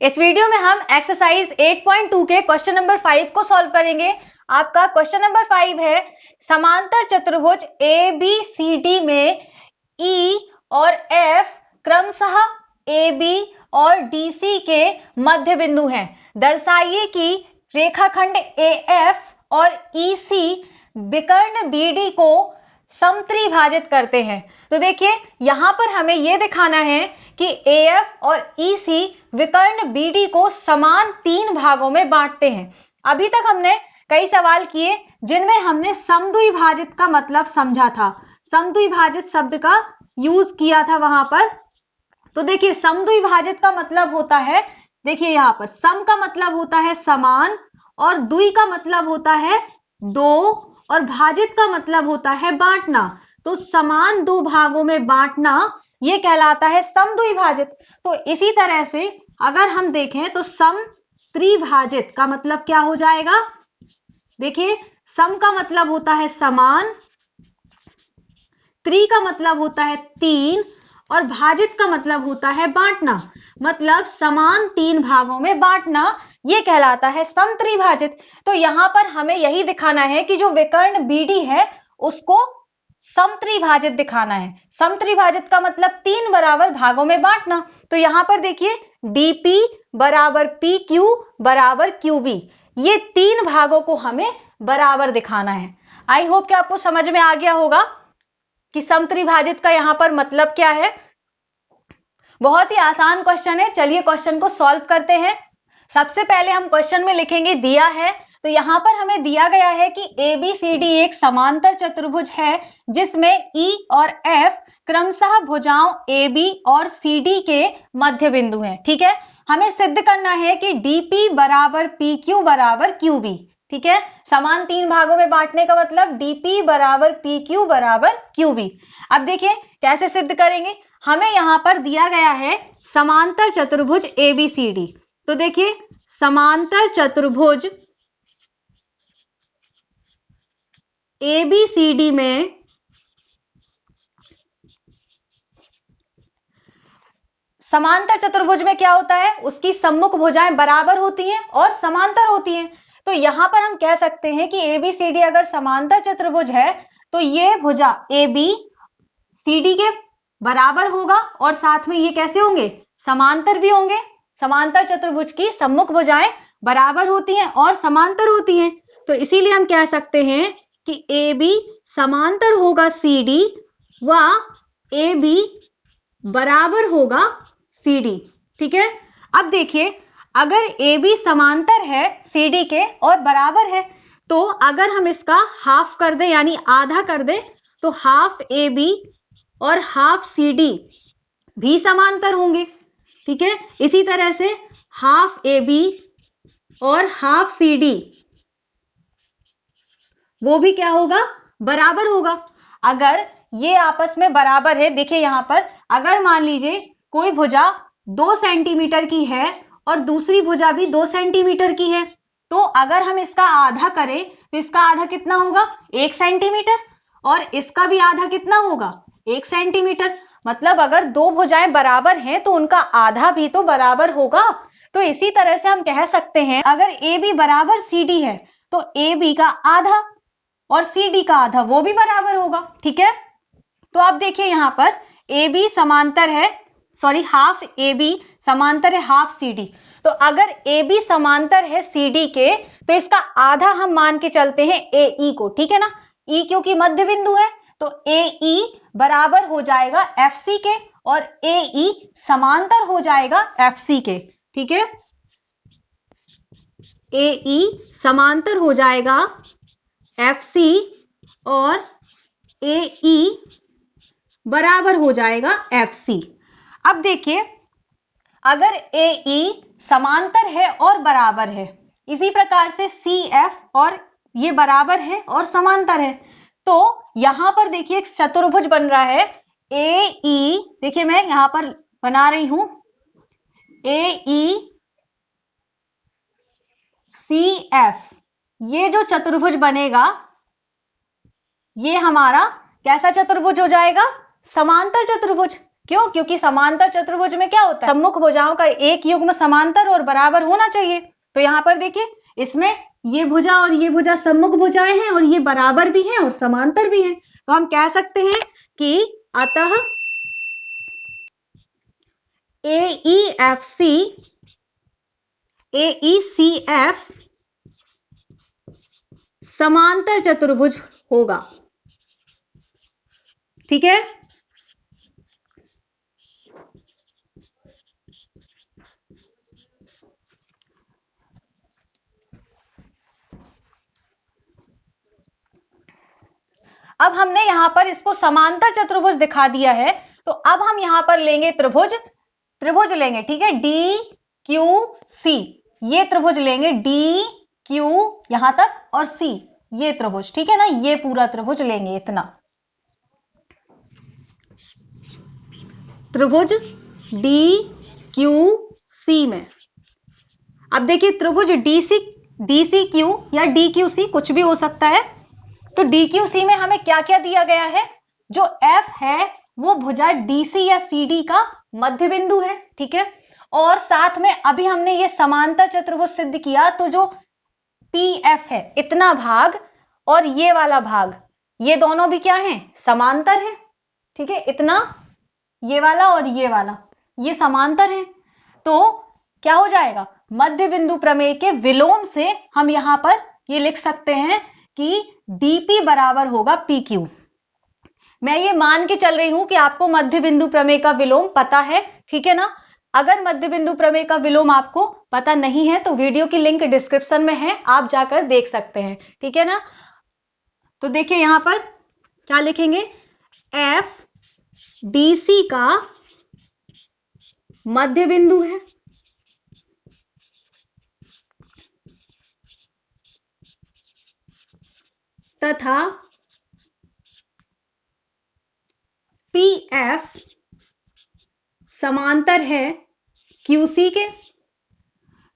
इस वीडियो में हम एक्सरसाइज 8.2 के क्वेश्चन नंबर 5 को सॉल्व करेंगे। आपका क्वेश्चन नंबर 5 है, समांतर चतुर्भुज ए बी सी डी में ई और एफ क्रमशः ए बी और डी सी के मध्य बिंदु हैं। दर्शाइए कि रेखाखंड ए एफ और ई सी विकर्ण बी डी को समत्रिभाजित करते हैं। तो देखिए यहां पर हमें यह दिखाना है कि AF और EC विकर्ण BD को समान 3 भागों में बांटते हैं। अभी तक हमने कई सवाल किए जिनमें हमने समद्विभाजित का मतलब समझा था, समद्विभाजित शब्द का यूज किया था वहां पर। तो देखिए समद्विभाजित का मतलब होता है, देखिए यहां पर सम का मतलब होता है समान, और द्वि का मतलब होता है दो, और भाजित का मतलब होता है बांटना। तो समान दो भागों में बांटना ये कहलाता है समद्विभाजित। तो इसी तरह से अगर हम देखें तो सम त्रिभाजित का मतलब क्या हो जाएगा, देखिए सम का मतलब होता है समान, त्रि का मतलब होता है 3, और भाजित का मतलब होता है बांटना। मतलब समान 3 भागों में बांटना ये कहलाता है समत्रिभाजित। तो यहां पर हमें यही दिखाना है कि जो विकर्ण BD है उसको समत्रिभाजित दिखाना है। समत्रिभाजित का मतलब 3 बराबर भागों में बांटना। तो यहां पर देखिए DP बराबर PQ बराबर QB, ये 3 भागों को हमें बराबर दिखाना है। आई होप कि आपको समझ में आ गया होगा कि समत्रिभाजित का यहां पर मतलब क्या है। बहुत ही आसान क्वेश्चन है, चलिए क्वेश्चन को सॉल्व करते हैं। सबसे पहले हम क्वेश्चन में लिखेंगे दिया है, तो यहां पर हमें दिया गया है कि ABCD एक समांतर चतुर्भुज है जिसमें E और F क्रमशः भुजाओं AB और CD के मध्य बिंदु हैं। ठीक है, हमें सिद्ध करना है कि DP बराबर PQ बराबर QB। ठीक है, समान 3 भागों में बांटने का मतलब DP बराबर PQ बराबर QB। अब देखिए कैसे सिद्ध करेंगे। हमें यहां पर दिया गया है समांतर चतुर्भुज ABCD। तो देखिए समांतर चतुर्भुज ABCD में समांतर चतुर्भुज में क्या होता है, उसकी सम्मुख भुजाएं बराबर होती हैं और समांतर होती हैं। तो यहां पर हम कह सकते हैं कि ABCD अगर समांतर चतुर्भुज है तो ये भुजा AB CD के बराबर होगा, और साथ में ये कैसे होंगे, समांतर भी होंगे। समांतर चतुर्भुज की सम्मुख भुजाएं बराबर होती हैं और समांतर होती हैं। तो इसीलिए हम कह सकते हैं कि AB समांतर होगा CD व AB बराबर होगा CD। ठीक है, अब देखिए अगर AB समांतर है CD के और बराबर है, तो अगर हम इसका हाफ कर दें यानी आधा कर दें तो हाफ AB और हाफ CD भी समांतर होंगे। ठीक है, इसी तरह से हाफ AB और हाफ CD वो भी क्या होगा, बराबर होगा। अगर ये आपस में बराबर है, देखिए यहां पर अगर मान लीजिए कोई भुजा 2 सेंटीमीटर की है और दूसरी भुजा भी 2 सेंटीमीटर की है, तो अगर हम इसका आधा करें तो इसका आधा कितना होगा, 1 सेंटीमीटर, और इसका भी आधा कितना होगा, 1 सेंटीमीटर। मतलब अगर दो भुजाएं बराबर हैं तो उनका आधा भी तो बराबर होगा। तो इसी तरह से हम कह सकते हैं अगर AB बराबर CD है तो AB का आधा और CD का आधा वो भी बराबर होगा। ठीक है, तो आप देखिए यहां पर AB समांतर है, सॉरी हाफ AB समांतर है हाफ CD। तो अगर AB समांतर है CD के तो इसका आधा हम मान के चलते हैं AE को। ठीक है ना, E क्योंकि मध्य बिंदु है तो AE बराबर हो जाएगा FC के, और AE समांतर हो जाएगा FC के। ठीक है, AE समांतर हो जाएगा FC और AE बराबर हो जाएगा FC। अब देखिए अगर AE समांतर है और बराबर है, इसी प्रकार से CF और ये बराबर है और समांतर है, तो यहां पर देखिए एक चतुर्भुज बन रहा है AE, देखिए मैं यहां पर बना रही हूं AE CF, ये जो चतुर्भुज बनेगा ये हमारा कैसा चतुर्भुज हो जाएगा, समांतर चतुर्भुज। क्यों? क्योंकि समांतर चतुर्भुज में क्या होता है, सम्मुख भुजाओं का एक युग्म समांतर और बराबर होना चाहिए। तो यहां पर देखिए, इसमें ये भुजा और ये भुजा सम्मुख भुजाएं हैं और ये बराबर भी हैं और समांतर भी हैं। तो हम कह सकते हैं कि अतः AECF समांतर चतुर्भुज होगा। ठीक है, अब हमने यहां पर इसको समांतर चतुर्भुज दिखा दिया है, तो अब हम यहां पर लेंगे त्रिभुज लेंगे। ठीक है, DQC ये त्रिभुज लेंगे, DQ यहां तक और C ये त्रिभुज। ठीक है ना, ये पूरा त्रिभुज लेंगे, इतना त्रिभुज DQC में। अब देखिए, त्रिभुज DCQ या DQC कुछ भी हो सकता है। तो DQC में हमें क्या क्या दिया गया है, जो F है वो भुजा DC या CD का मध्य बिंदु है। ठीक है, और साथ में अभी हमने ये समांतर चतुर्भुज सिद्ध किया, तो जो PF है, इतना भाग और ये वाला भाग, ये दोनों भी क्या है, समांतर है। ठीक है, इतना ये वाला और ये वाला, ये समांतर है। तो क्या हो जाएगा, मध्य बिंदु प्रमेय के विलोम से हम यहां पर ये लिख सकते हैं कि DP बराबर होगा PQ। मैं ये मान के चल रही हूं कि आपको मध्य बिंदु प्रमेय का विलोम पता है। ठीक है ना, अगर मध्य बिंदु प्रमेय का विलोम आपको पता नहीं है तो वीडियो की लिंक डिस्क्रिप्शन में है, आप जाकर देख सकते हैं। ठीक है ना, तो देखिए यहां पर क्या लिखेंगे, FDC का मध्य बिंदु है तथा PF समांतर है QC के,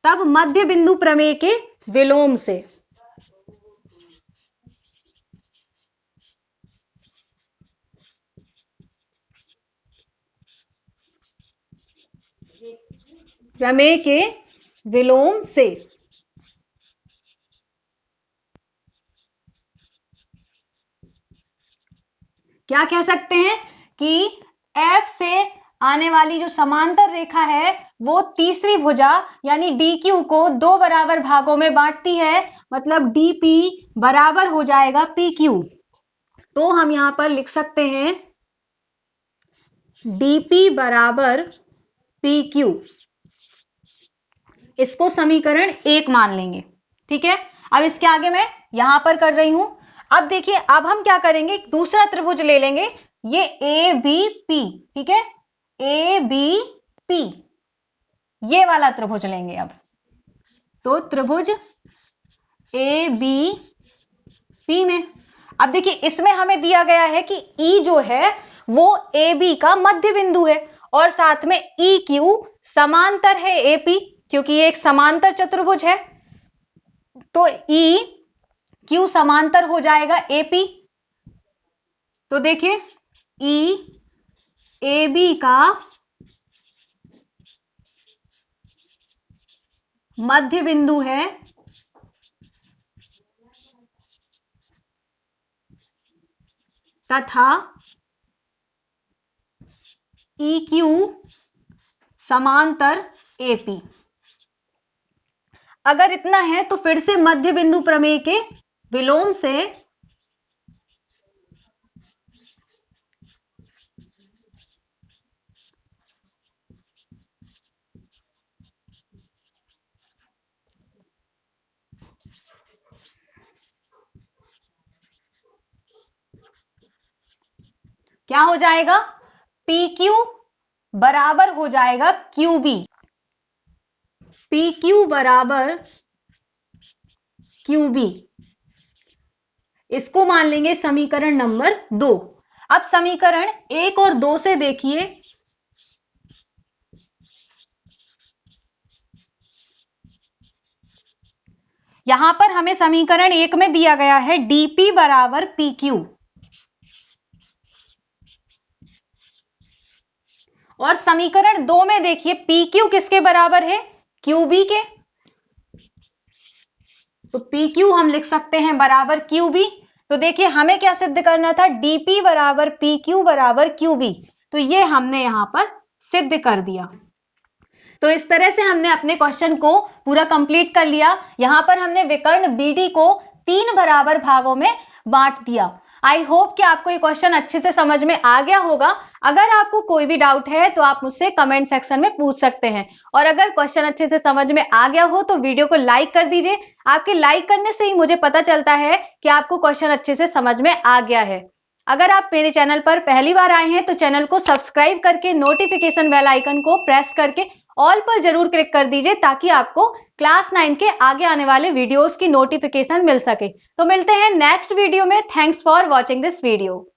तब मध्य बिंदु प्रमेय के विलोम से प्रमेय के विलोम से क्या कह सकते हैं कि F से आने वाली जो समांतर रेखा है वो तीसरी भुजा यानी DQ को दो बराबर भागों में बांटती है, मतलब DP बराबर हो जाएगा PQ। तो हम यहां पर लिख सकते हैं DP बराबर PQ, इसको समीकरण 1 मान लेंगे। ठीक है, अब इसके आगे मैं यहां पर कर रही हूं। अब देखिए, अब हम क्या करेंगे, दूसरा त्रिभुज ले लेंगे, ये ABP। ठीक है, ABP ये वाला त्रिभुज लेंगे अब। तो त्रिभुज ABP में अब देखिए, इसमें हमें दिया गया है कि E जो है वो AB का मध्य बिंदु है और साथ में EQ समांतर है AP, क्योंकि ये एक समांतर चतुर्भुज है। तो EQ समांतर हो जाएगा AP। तो देखिए, EAB का मध्य बिंदु है तथा EQ समांतर AP। अगर इतना है तो फिर से मध्य बिंदु प्रमेय के विलोम से क्या हो जाएगा, PQ बराबर हो जाएगा QB। PQ बराबर QB, इसको मान लेंगे समीकरण नंबर 2। अब समीकरण 1 और 2 से देखिए, यहां पर हमें समीकरण 1 में दिया गया है DP बराबर PQ। समीकरण 2 में देखिए पी क्यू किसके बराबर है, क्यू बी के। तो पी क्यू हम लिख सकते हैं बराबर क्यू बी। तो देखिए हमें क्या सिद्ध करना था, डीपी बराबर पी क्यू बराबर क्यू बी। तो ये हमने यहां पर सिद्ध कर दिया। तो इस तरह से हमने अपने क्वेश्चन को पूरा कंप्लीट कर लिया। यहां पर हमने विकर्ण बीडी को 3 बराबर भागों में बांट दिया। आई होप कि आपको ये क्वेश्चन अच्छे से समझ में आ गया होगा। अगर आपको कोई भी डाउट है तो आप मुझसे कमेंट सेक्शन में पूछ सकते हैं। और अगर क्वेश्चन अच्छे से समझ में आ गया हो तो वीडियो को लाइक कर दीजिए। आपके लाइक करने से ही मुझे पता चलता है कि आपको क्वेश्चन अच्छे से समझ में आ गया है। अगर आप मेरे चैनल पर पहली बार आए हैं तो चैनल को सब्सक्राइब करके नोटिफिकेशन बेल आइकन को प्रेस करके ऑल पर जरूर क्लिक कर दीजिए ताकि आपको क्लास 9 के आगे आने वाले वीडियोस की नोटिफिकेशन मिल सके। तो मिलते हैं नेक्स्ट वीडियो में। Thanks for watching this video.